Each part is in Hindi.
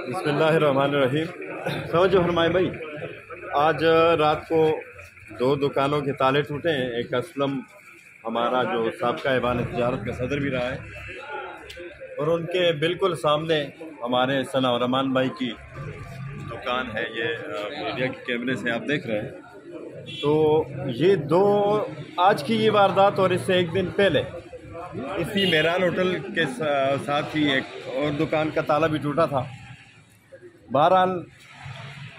बिस्मिल्लाहिर्रहमानिर्रहीम। समझो फरमाए भाई, आज रात को 2 दुकानों के ताले टूटे हैं। एक असलम हमारा जो साबका ऐवान तिजारत का सदर भी रहा है, और उनके बिल्कुल सामने हमारे सनाउर रहमान भाई की दुकान है। ये मीडिया के कैमरे से आप देख रहे हैं। तो ये 2 आज की ये वारदात और इससे एक दिन पहले इसी मेहरान होटल के साथ ही एक और दुकान का ताला भी टूटा था। बहरहाल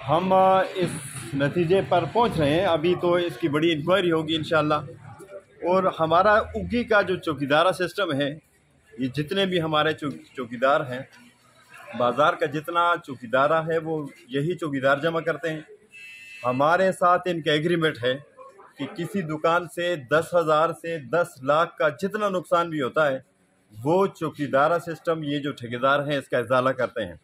हम इस नतीजे पर पहुंच रहे हैं। अभी तो इसकी बड़ी इंक्वायरी होगी इंशाल्लाह। और हमारा उगी का जो चौकीदारा सिस्टम है, ये जितने भी हमारे चौकीदार हैं, बाज़ार का जितना चौकीदारा है वो यही चौकीदार जमा करते हैं। हमारे साथ इनका एग्रीमेंट है कि किसी दुकान से 10,000 से 10 लाख का जितना नुकसान भी होता है वो चौकीदारा सिस्टम, ये जो ठेकेदार हैं, इसका इजाला करते हैं।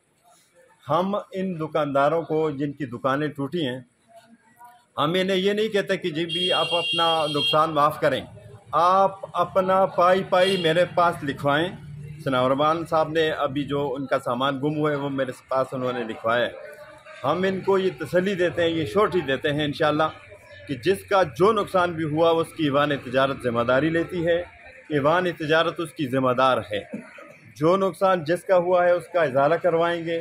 हम इन दुकानदारों को जिनकी दुकानें टूटी हैं, हम इन्हें ये नहीं कहते कि जी भी आप अपना नुकसान माफ़ करें। आप अपना पाई मेरे पास लिखवाएं। सनाउर रहमान साहब ने अभी जो उनका सामान गुम हुआ है वो मेरे पास उन्होंने लिखवाया है। हम इनको ये तसल्ली देते हैं, ये श्योरिटी देते हैं इंशाल्लाह कि जिसका जो नुकसान भी हुआ उसकी ऐवान तिजारत ज़िम्मेदारी लेती है। ऐवान तिजारत उसकी ज़िम्मेदार है। जो नुकसान जिसका हुआ है उसका इजाला करवाएंगे।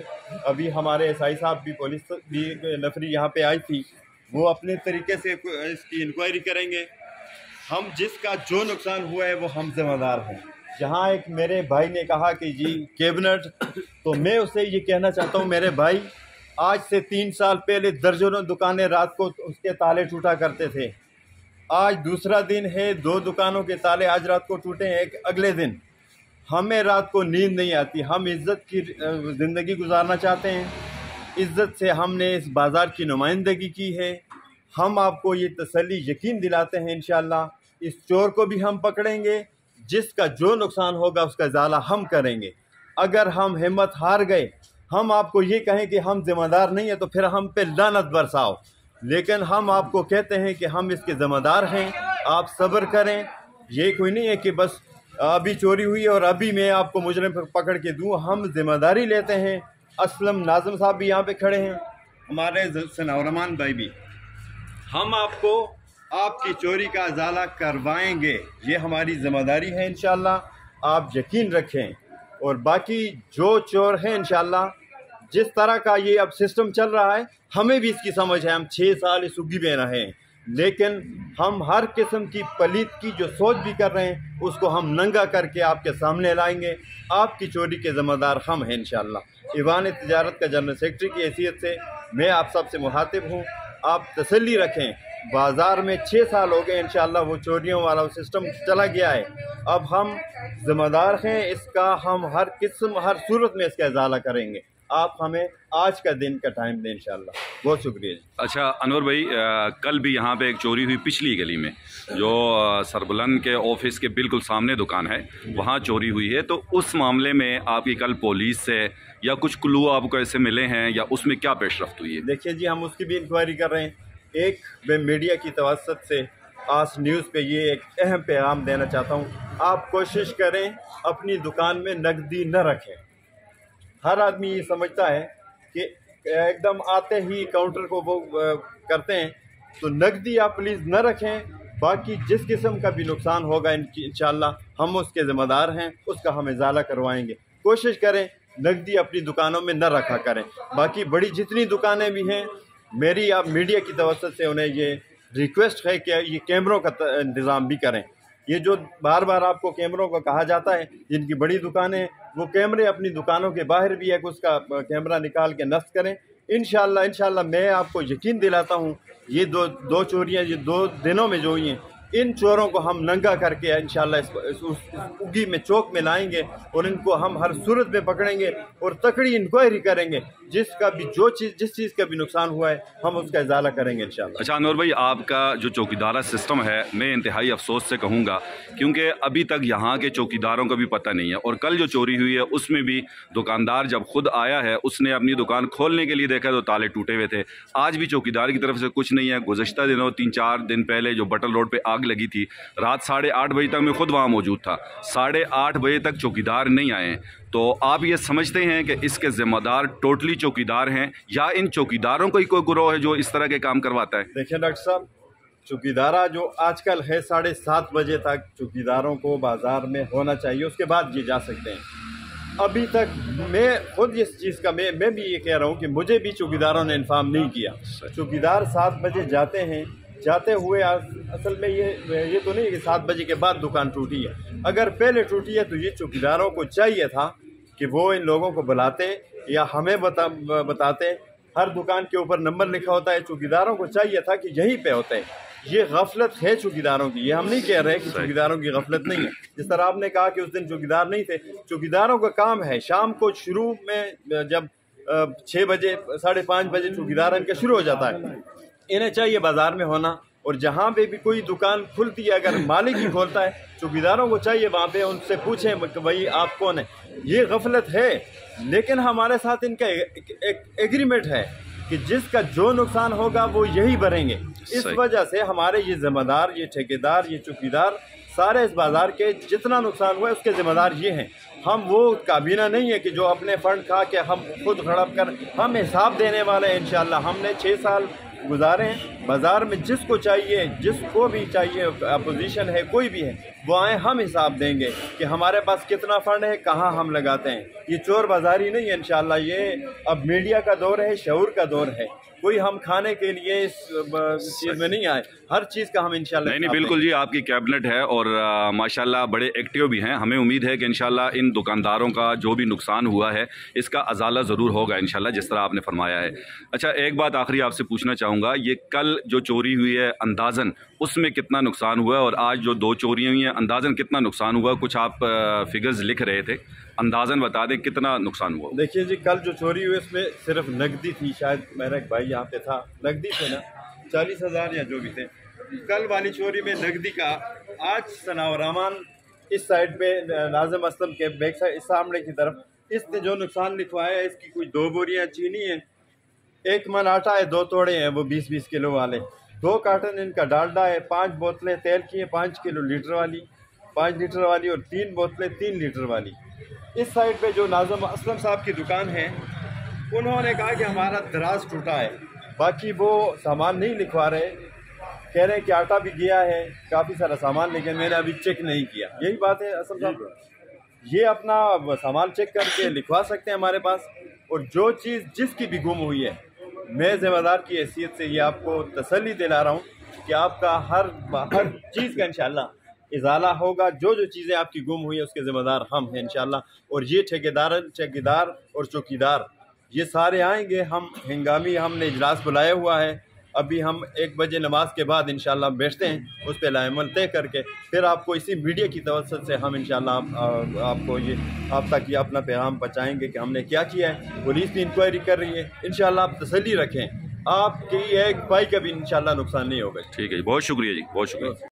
अभी हमारे एसआई साहब भी, पुलिस भी नफरी यहाँ पे आई थी, वो अपने तरीके से इसकी इंक्वायरी करेंगे। हम जिसका जो नुकसान हुआ है वो हम ज़िम्मेदार हैं। जहाँ एक मेरे भाई ने कहा कि जी कैबिनेट, तो मैं उससे ये कहना चाहता हूँ, मेरे भाई आज से 3 साल पहले दर्जनों दुकानें रात को उसके ताले टूटा करते थे। आज दूसरा दिन है, 2 दुकानों के ताले आज रात को टूटे हैं। एक अगले दिन हमें रात को नींद नहीं आती। हम इज़्ज़त की ज़िंदगी गुजारना चाहते हैं। इज़्ज़त से हमने इस बाज़ार की नुमाइंदगी की है। हम आपको ये तसल्ली यकीन दिलाते हैं इंशाल्लाह इस चोर को भी हम पकड़ेंगे। जिसका जो नुकसान होगा उसका इजाला हम करेंगे। अगर हम हिम्मत हार गए, हम आपको ये कहें कि हम ज़िम्मेदार नहीं है, तो फिर हम पे लानत बरसाओ। लेकिन हम आपको कहते हैं कि हम इसके ज़िम्मेदार हैं। आप सब्र करें। ये कोई नहीं है कि बस अभी चोरी हुई और अभी मैं आपको मुजरिम पकड़ के दूँ। हम ज़िम्मेदारी लेते हैं। असलम नाज़िम साहब भी यहाँ पे खड़े हैं, हमारे सनाउर रहमान भाई भी। हम आपको आपकी चोरी का इजाला करवाएंगे। ये हमारी ज़िम्मेदारी है इंशाल्लाह, आप यकीन रखें। और बाकी जो चोर हैं इंशाल्लाह, जिस तरह का ये अब सिस्टम चल रहा है, हमें भी इसकी समझ है। हम 6 साल इस उगी में रहे हैं, लेकिन हम हर किस्म की पलीत की जो सोच भी कर रहे हैं उसको हम नंगा करके आपके सामने लाएंगे। आपकी चोरी के ज़िम्मेदार हम हैं इंशाल्लाह। ऐवान तिजारत का जनरल सेक्रेटरी की हैसियत से मैं आप सबसे मुखातिब हूँ। आप तसल्ली रखें। बाज़ार में 6 साल हो गए इंशाल्लाह वो चोरियों वाला सिस्टम चला गया है। अब हम ज़िम्मेदार हैं इसका। हम हर किस्म, हर सूरत में इसका इजाला करेंगे। आप हमें आज का दिन का टाइम दें इंशाल्लाह। बहुत शुक्रिया। अच्छा अनवर भाई, कल भी यहाँ पे एक चोरी हुई पिछली गली में, जो सरबुलंद के ऑफिस के बिल्कुल सामने दुकान है, वहाँ चोरी हुई है। तो उस मामले में आपकी कल पुलिस से या कुछ क्लू आपको ऐसे मिले हैं, या उसमें क्या पेशरफ्त हुई है? देखिए जी, हम उसकी भी इंक्वायरी कर रहे हैं। एक मैं मीडिया की तवज्जुह से आज न्यूज़ पे ये एक अहम पैगाम देना चाहता हूँ। आप कोशिश करें अपनी दुकान में नकदी न रखें। हर आदमी ये समझता है कि एकदम आते ही काउंटर को वो करते हैं, तो नकदी आप प्लीज़ न रखें। बाकी जिस किस्म का भी नुकसान होगा इंशाल्लाह हम उसके ज़िम्मेदार हैं, उसका हम इजाला करवाएंगे। कोशिश करें नकदी अपनी दुकानों में न रखा करें। बाकी बड़ी जितनी दुकानें भी हैं, मेरी आप मीडिया की तवज्जुह से उन्हें ये रिक्वेस्ट है कि ये कैमरों का इंतज़ाम भी करें। ये जो बार बार आपको कैमरों को कहा जाता है, जिनकी बड़ी दुकानें, वो कैमरे अपनी दुकानों के बाहर भी है, उसका कैमरा निकाल के नस्ब करें इंशाल्लाह। मैं आपको यकीन दिलाता हूँ ये दो चोरियाँ ये 2 दिनों में जो हुई हैं, इन चोरों को हम नंगा करके इंशाल्लाह इस उगी में चौक में लाएंगे और इनको हम हर सूरत में पकड़ेंगे और तकड़ी इंक्वायरी करेंगे। जिसका भी जिस चीज़ का भी नुकसान हुआ है हम उसका इजाला करेंगे इंशाल्लाह। अच्छा अनवर भाई, आपका जो चौकीदारा सिस्टम है, मैं इंतहाई अफसोस से कहूँगा, क्योंकि अभी तक यहाँ के चौकीदारों का भी पता नहीं है। और कल जो चोरी हुई है उसमें भी दुकानदार जब खुद आया है, उसने अपनी दुकान खोलने के लिए देखा तो ताले टूटे हुए थे। आज भी चौकीदार की तरफ से कुछ नहीं है। गुज़श्ता दिनों 3-4 दिन पहले जो बटल रोड पर आग लगी थी, रात 8:30 बजे तक मैं खुद वहाँ मौजूद था। 8:30 बजे तक चौकीदार नहीं आए। तो आप ये समझते हैं कि इसके ज़िम्मेदार टोटली चौकीदार हैं या इन चौकीदारों का ही कोई गिरोह है जो इस तरह के काम करवाता है? देखिए डॉक्टर साहब, चौकीदारा जो आजकल है 7:30 बजे तक चौकीदारों को बाज़ार में होना चाहिए, उसके बाद ये जा सकते हैं। अभी तक मैं खुद इस चीज़ का मैं भी ये कह रहा हूँ कि मुझे भी चौकीदारों ने इन्फॉर्म नहीं किया। चौकीदार 7 बजे जाते हैं, जाते हुए असल में ये तो नहीं कि 7 बजे के बाद दुकान टूटी है। अगर पहले टूटी है तो ये चौकीदारों को चाहिए था कि वो इन लोगों को बुलाते या हमें बताते। हर दुकान के ऊपर नंबर लिखा होता है, चौकीदारों को चाहिए था कि यहीं पे होते हैं। ये गफलत है चौकीदारों की, ये हम नहीं कह रहे कि चौकीदारों की गफलत नहीं है। जिस तरह आपने कहा कि उस दिन चौकीदार नहीं थे, चौकीदारों का काम है शाम को शुरू में जब 6 बजे 5:30 बजे चौकीदार इनका शुरू हो जाता है, इन्हें चाहिए बाजार में होना। और जहाँ पे भी कोई दुकान खुलती है, अगर मालिक ही खोलता है, चौकीदारों को चाहिए वहाँ पे उनसे पूछें कि भाई आप कौन है। ये गफलत है, लेकिन हमारे साथ इनका एक एग्रीमेंट है कि जिसका जो नुकसान होगा वो यही भरेंगे। इस वजह से हमारे ये जिम्मेदार, ये ठेकेदार, ये चौकीदार सारे इस बाज़ार के जितना नुकसान हुआ है उसके ज़िम्मेदार ये हैं। हम वो काबीना नहीं है कि जो अपने फ़ंड खा के हम खुद हड़प कर, हम हिसाब देने वाले हैं इंशाल्लाह। हमने 6 साल गुजारे हैं बाज़ार में, जिसको चाहिए, जिसको भी चाहिए, अपोजिशन है कोई भी है, वो आए, हम हिसाब देंगे कि हमारे पास कितना फ़ंड है, कहाँ हम लगाते हैं। ये चोर बाज़ारी नहीं है इंशाल्लाह। ये अब मीडिया का दौर है, शऊर का दौर है। कोई हम खाने के लिए इस चीज़ में नहीं आए, हर चीज़ का हम इंशाल्लाह। नहीं बिल्कुल जी, आपकी कैबिनेट है और माशाल्लाह बड़े एक्टिव भी हैं। हमें उम्मीद है कि इंशाल्लाह इन दुकानदारों का जो भी नुकसान हुआ है इसका अजाला ज़रूर होगा इंशाल्लाह, जिस तरह आपने फरमाया है। अच्छा, एक बात आखिरी आपसे पूछना चाहूँगा, ये कल जो चोरी हुई है अंदाज़न उसमें कितना नुकसान हुआ है, और आज जो 2 चोरियाँ हुई हैं अंदाज़न कितना नुकसान हुआ? कुछ आप फिगर्स लिख रहे थे, अंदाज़न बता दें कितना नुकसान हुआ। देखिए जी, कल जो चोरी हुई उसमें सिर्फ नकदी थी, शायद मेरा एक भाई यहाँ पे था, नकदी थे ना 40,000 या जो भी थे। कल वाली चोरी में नकदी का, आज सनावर रहमान इस साइड पे नाज़िम असलम के बैक साइड, इस सामने की तरफ, इसने जो नुकसान लिखवाया है, इसकी कोई 2 बोरियाँ चीनी है, 1 मन आटा है, 2 तोड़े हैं वो 20-20 किलो वाले, 2 कार्टन इनका डालडा है, 5 बोतलें तेल की हैं, 5 किलो लीटर वाली, 5 लीटर वाली, और 3 बोतलें 3 लीटर वाली। इस साइड पे जो नाज़िम असलम साहब की दुकान है, उन्होंने कहा कि हमारा दराज टूटा है, बाकी वो सामान नहीं लिखवा रहे, कह रहे हैं कि आटा भी गया है, काफ़ी सारा सामान, लेकिन मैंने अभी चेक नहीं किया। यही बात है असलम साहब, ये अपना सामान चेक करके लिखवा सकते हैं हमारे पास। और जो चीज़ जिसकी भी गुम हुई है, मैं ज़िम्मेदार की हैसियत से ये आपको तसल्ली दिला रहा हूँ कि आपका हर चीज़ का इंशाल्लाह इजाला होगा। जो चीज़ें आपकी गुम हुई है उसके ज़िम्मेदार हम हैं इंशाल्लाह। और ये ठेकेदार और चौकीदार ये सारे आएंगे। हम हंगामी हमने इजलास बुलाया हुआ है, अभी हम 1 बजे नमाज के बाद इंशाल्लाह बैठते हैं, उस पर लाएमल तय करके फिर आपको इसी मीडिया की तवज्जो से हम इंशाल्लाह आपको ये आप तक ये अपना पैगाम पहुँचाएँगे कि हमने क्या किया है। पुलिस भी इंक्वायरी कर रही है, इंशाल्लाह आप तसल्ली रखें, आपकी एक पाई का भी इंशाल्लाह नुकसान नहीं होगा। ठीक है जी, बहुत शुक्रिया जी, बहुत शुक्रिया।